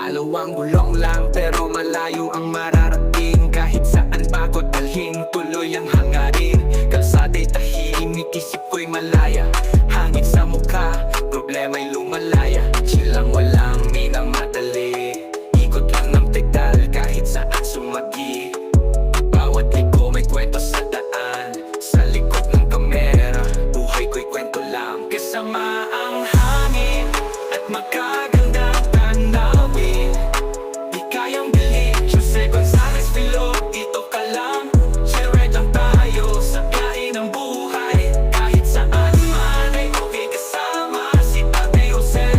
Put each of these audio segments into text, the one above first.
Dalawang gulong lang pero malayo ang mararating. Kahit saan pa ko dalhin, tuloy ang hangarin. Kalsada'y tahimik, isip ko'y malaya. Hangin sa mukha, problema'y lumalaya. Chill lang, walang minamadali. Ikot lang ng pedal kahit saan sumagi. Bawat liko may kwento sa daan. Sa likod ng kamera, buhay ko'y kwento lang. Kasama ang hangin at magagandang tanawin. Di kayang bilhin, Jose Gonzalez Filog. Dito ka lang, chill ride lang tayo sa biyahe ng buhay. Kahit saan man ay okay kasama si Tate Jose.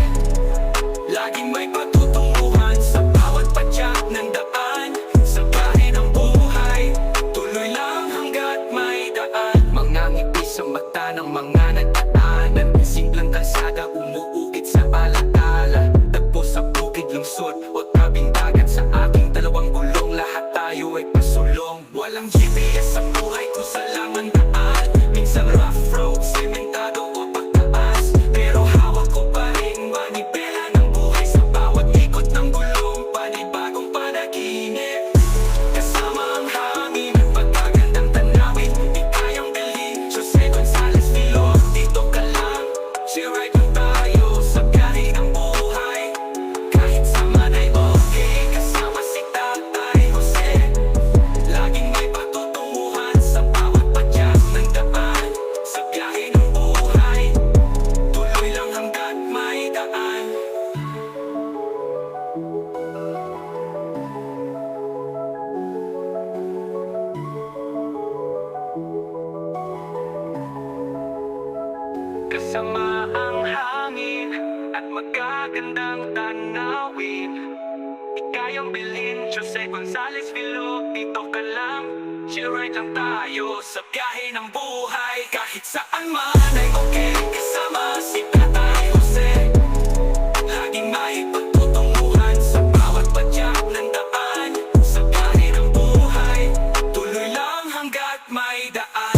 Laging may patutunguhan sa bawat padyak ng daan. Sa biyahe ng buhay, tuloy lang hanggat may daan. Mga ngiti sa mata ng mga nagdaanan. Simpleng kalsada umuukit sa alaala. Tagpo sa bukid, lungsod o tabing dagat. Sa aking dalawang gulong, lahat tayo ay pasulong. Walang GPS sa buhay ko sa lamang daan. Minsan rough road, sementado o pagtaas. Pero hawak ko pa rin manibela ng buhay. Sa bawat ikot ng gulong, panibagong panaginip. Kasama ang hangin, pagkagandang tanawin. Di kayang bilhin, Jose Gonzalez Filog. Dito ka lang, chill ride lang tayo sa biyahe ng buhay. Kahit saan ay okay, kasama si Tatay Jose. Laging may patutunguhan sa bawat padyak ng daan. Sa biyahe ng buhay, tuloy lang hanggat may daan. Kasama ang hangin at magagandang tanawin. Di kayang bilhin, Jose Gonzalez Filog. Dito ka lang, chill ride lang tayo sa biyahe ng buhay. Kahit saan man ay okay, kasama si Tatay Jose. Laging may pagtutunguhan sa bawat padyak ng daan. Sa biyahe ng buhay, tuloy lang hanggat may daan.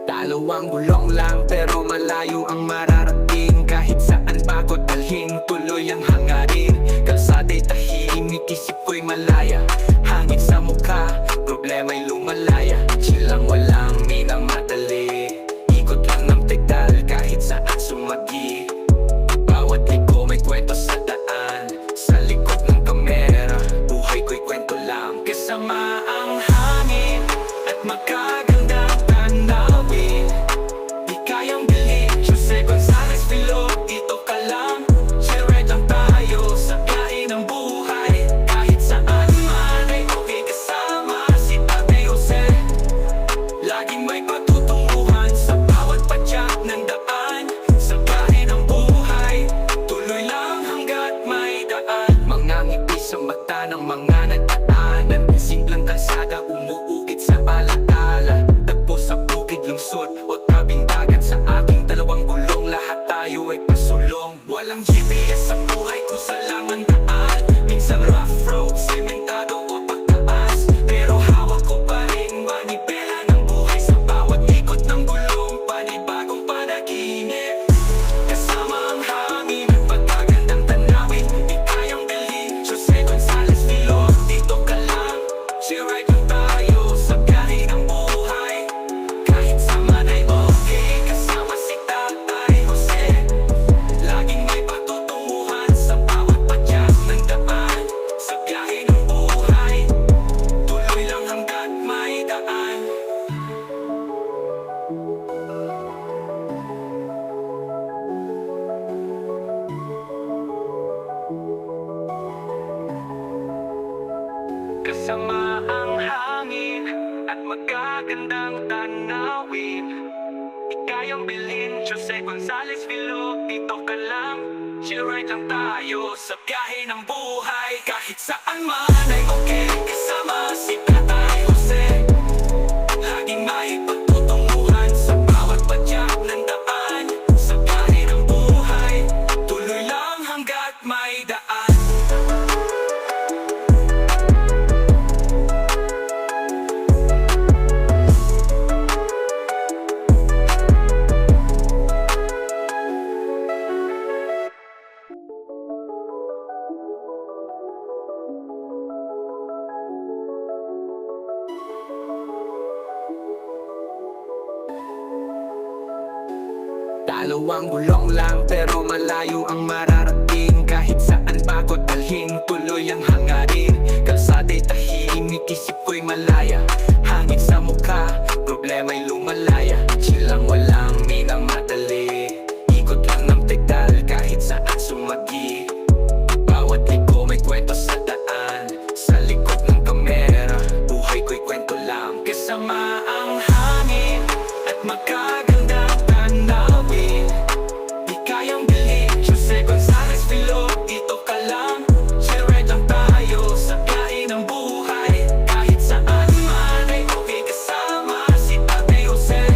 Dalawang gulong lang pero malayo ang mararating. Kahit saan pa ko dalhin, tuloy ang hangarin. Kalsada'y tahimik, isip ko'y malaya. Hangin sa mukha, problema'y lumalaya. Chill lang, walang minamadali. Ikot lang ng pedal kahit saan sumagi. Bawat liko may kwento sa daan. Sa likod ng kamera, buhay ko'y kwento lang. Kasama ang hangin at magagandang tanawin. Di kayang bilhin, Jose Gonzalez Filog. Dito ka lang, chill ride lang tayo sa biyahe ng buhay. Kahit saan man ay okay kasama si Tate Jose. Laging may patutunguhan sa bawat padyak ng daan. Sa biyahe ng buhay, tuloy lang hanggat may daan. Mga ngiti sa mata ng mga nagdaanan. Simpleng kalsada umuukit sa alaala. Tagpo sa bukid, lungsod o tabing dagat. Sa aking dalawang gulong, lahat tayo ay pasulong. Walang GPS sa buhay ko sa lamang daan. Minsan rough road, sementado o pagtaas. Pero hawak ko pa rin manibela ng buhay. Sa bawat ikot ng gulong, panibagong panaginip. Kasama ang hangin, pagkagandang tanawin. Di kayang bilhin, Jose Gonzalez Filog. Dito ka lang, chill ride lang tayo sa biyahe ng buhay. Kahit saan ay okay, kasama si Tatay Jose. Laging may patutunguhan sa bawat padyak ng daan. Sa biyahe ng buhay, tuloy lang hanggat may daan. Kasama ang hangin at magagandang tanawin. Di kayang bilhin, Jose Gonzalez Filog. Dito ka lang, chill ride lang tayo sa biyahe ng buhay. Kahit saan man ay okay, kasama si Tatay Jose. Dalawang gulong lang pero malayo ang mararating. Kahit saan pa ko dalhin, tuloy ang hangarin. Kalsada'y tahimik, isip ko'y malaya. Hangin sa mukha, problema'y lumalaya. Chill lang, walang minamadali. Ikot lang ng pedal kahit saan sumagi. Bawat liko may kwento sa daan. Sa likod ng kamera, buhay ko'y kwento lang. Kasama ang hangin at magagandang tanawin. Di kayang bilhin, Jose Gonzalez Filo. Dito ka lang, share lang tayo sa biyahe ng buhay. Kahit saan man ay okay kasama si Tate Jose.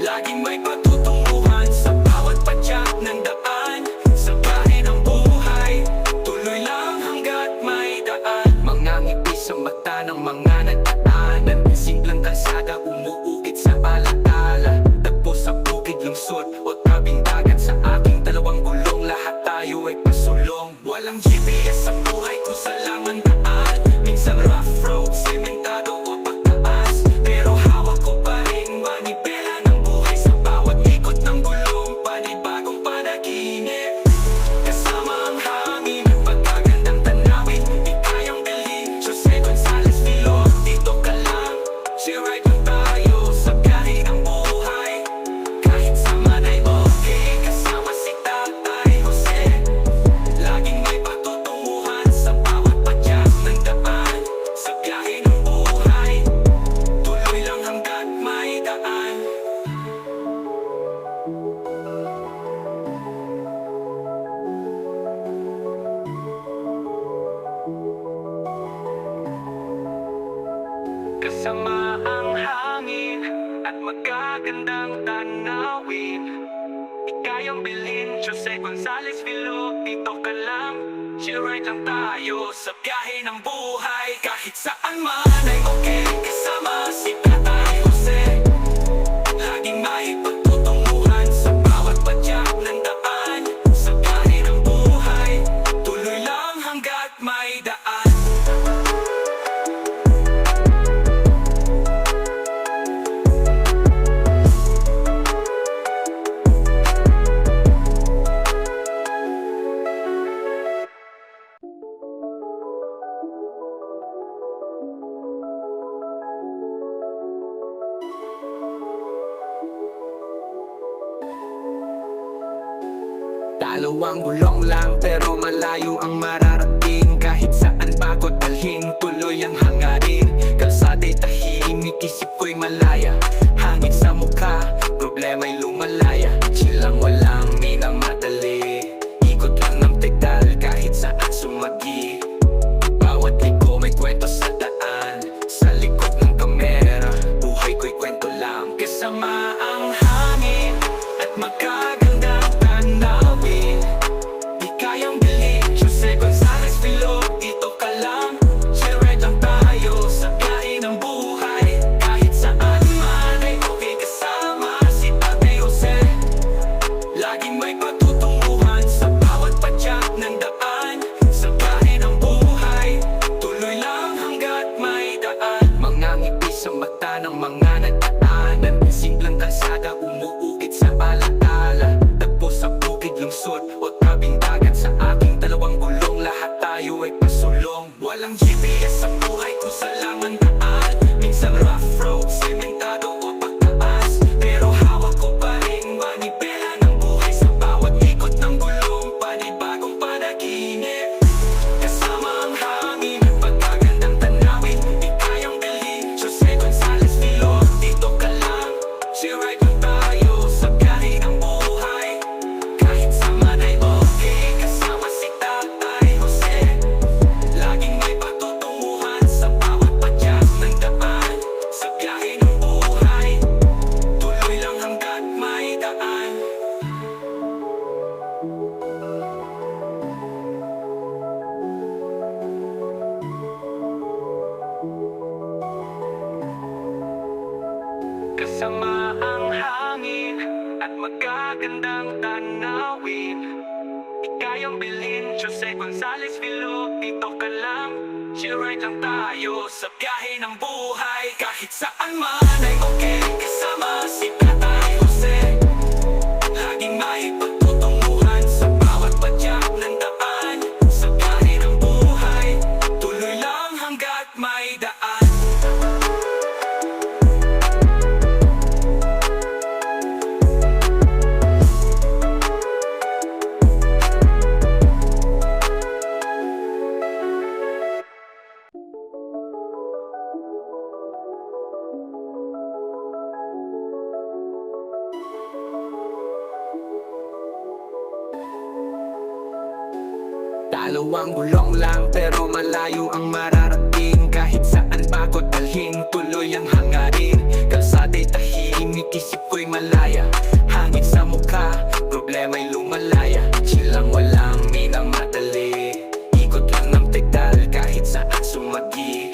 Laging may patutunguhan sa bawat padyak ng daan. Sa biyahe ng buhay, tuloy lang hanggat may daan. Mga ngiti sa mata ng mga nagdaanan. Simpleng kalsada umuukit sa alaala. Tagpo sa bukid, lungsod o tabing dagat. Sa aking dalawang gulong, lahat tayo ay pasulong. Walang GPS sa buhay ko sa laman daan. Minsan rough road, sementado o pagtaas. Pero hawak ko pa rin manibela ng buhay. Sa bawat ikot ng gulong, panibagong panaginip. Kasama ang hangin, pagkagandang tanawin. Di kayang bilhin, Jose Gonzalez Filo. Dito ka lang, share right lang tayo sa biyahe ng buhay. Kahit saan ay okay, kasama si Tatay Jose. Laging may patutunguhan sa bawat padyak ng daan. Sa biyahe ng buhay, tuloy lang hanggat may daan. Kasama ang hangin at magagandang tanawin. Di kayang bilhin, Jose Gonzalez Filo. Dito ka lang, share right lang tayo sa biyahe ng buhay. Kahit saan man ay okay, kasama si Tatay Jose. Laging may pagtutunguhan sa bawat padyak ng daan. Sa biyahe ng buhay, tuloy lang hanggat may daan. Dalawang gulong lang pero malayo ang mararating. Kahit saan pa ko dalhin, tuloy ang hangarin. Kalsada'y tahimik, isip ko'y malaya. Hangin sa mukha, problema'y lumalaya. Chill lang, walang minamadali. Ikot lang ng pedal kahit saan sumagi. Bawat liko may kwento sa daan. Sa likod ng kamera, buhay ko'y kwento lang. Kasama ang hangin at magagandang tanawin. Di kayang bilhin, Jose Gonzalez Filo. Dito ka lang, share right lang tayo sa biyahe ng buhay. Kahit saan man ay okay, kasama si Tate Jose. Laging may patutunguhan sa bawat padyak ng daan. Sa biyahe ng buhay, tuloy lang hanggat may daan. Mga ngiti sa mata ng mga nagdaanan. Simpleng kalsada umuukit sa alaala. Tagpo sa bukid, lungsod o tabing dagat. Sa aking dalawang gulong, lahat tayo ay pasulong. Walang GPS sa buhay ko sa laman daan. Minsan rough road, sementado o pagtaas. Pero hawak ko pa rin manibela ng buhay. Sa bawat ikot ng gulong, panibagong panaginip. Kasama ang hangin, pagkagandang tanawin. Di kayang bilhin, Jose Gonzalez Filo. Dito ka lang, share right lang tayo sa biyahe ng buhay. Kahit saan ay okay, kasama si Tatay Jose. Laging may patutunguhan sa bawat padyak ng daan. Sa biyahe ng buhay, tuloy lang hanggat may daan. Kasama ang hangin at magagandang tanawin. Di kayang bilhin, Jose Gonzalez Filo. Dito ka lang, share right lang tayo sa biyahe ng buhay. Kahit saan man ay okay, kasama si Tatay Jose. Laging may pagtutunguhan sa bawat padyak ng daan. Sa biyahe ng buhay, tuloy lang hanggat may daan. Dalawang gulong lang pero malayo ang mararating. Kahit saan pa ko dalhin, tuloy ang hangarin. Kalsada'y tahimik, isip ko'y malaya. Hangin sa mukha, problema'y lumalaya. Chilang walang minamadali, ikot lang ng pedal kahit saan sumagi.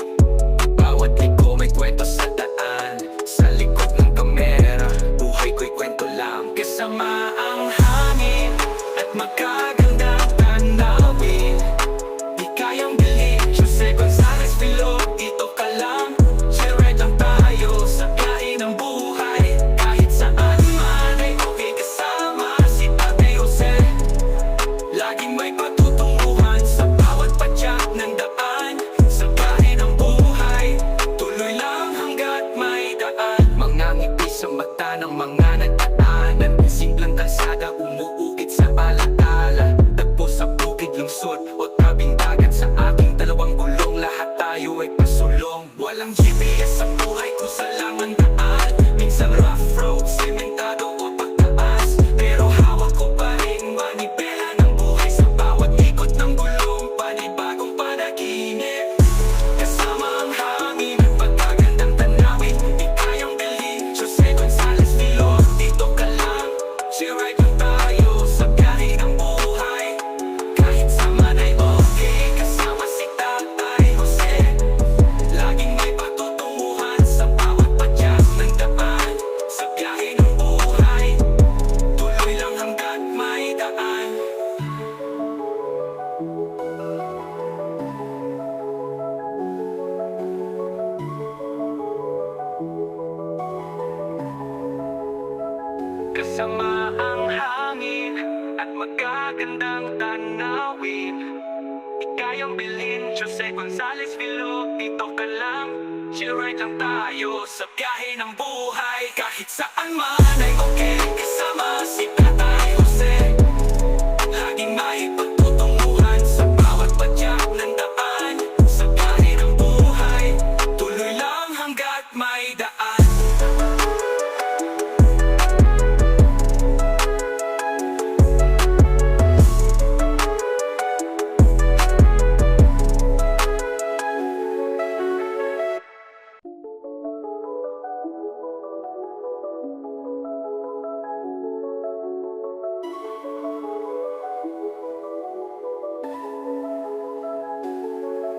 Bawat liko may kwento sa daan. Sa likod ng kamera, buhay ko'y kwento lang. Kasama ang hangin at magagandang tanawin. Di kayang bilhin, Jose Gonzalez Vilo, dito ka lang. Share lang tayo sa biyahe ng buhay. Kahit saan man ay okay kasama si Tate Jose. Laging may patutunguhan sa bawat padyak ng daan. Sa biyahe ng buhay, tuloy lang hanggat may daan. Mga ngiti sa mata ng mga nagdaanan. Simpleng kalsada umuukit sa alaala. Tagpo sa bukid, lungsod o tabing dagat. Sa aking dalawang gulong, lahat tayo ay pasulong. Walang GPS sa buhay kung saan lang ang daan. Minsan rough road, sementado o pagtaas. Pero hawak ko pa rin manibela ng buhay. Sa bawat ikot ng gulong, panibagong panaginip. Kasama ang hangin at pagkagandang tanawin. Di kayang bilhin, Jose Gonzalez Vilo, dito ka lang. Share lang tayo sa biyahe ng buhay. Kahit saan ay okay, kasama si Tatay Jose. Laging may patutunguhan sa bawat padyak ng daan. Sa biyahe ng buhay, tuloy lang hanggat may daan. Kasama ang hangin at magagandang tanawin. Di kayang bilhin, Jose Gonzalez Vilo, dito ka lang. Share lang tayo sa biyahe ng buhay. Kahit saan man ay okay, kasama si Tatay Jose. Laging may pagtutunguhan sa bawat padyak ng daan. Sa biyahe ng buhay, tuloy lang hanggat may daan.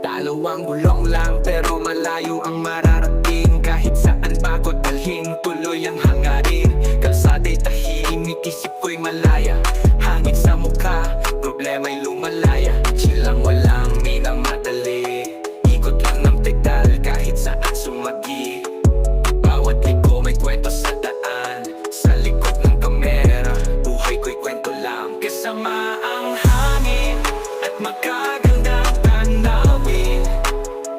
Dalawang gulong lang pero malayo ang mararating. Kahit saan pa ko dalhin, tuloy ang hangarin. Kalsada'y tahimik, isip ko'y malaya. Hangin sa mukha, problema'y lumalaya. Chilang walang minamadali, ikot lang ng pedal kahit saan sumagi. Bawat liko may kwento sa daan. Sa likod ng kamera, buhay ko'y kwento lang. Kasama ang hangin at magagandang tanawin.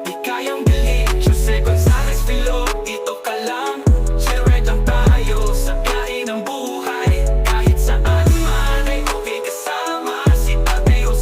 Di kayang bilhin, Jose Gonzalez Vilo, dito ka lang. Share lang tayo sa biyahe ng buhay. Kahit saan man ay okay kasama si Tate Jose.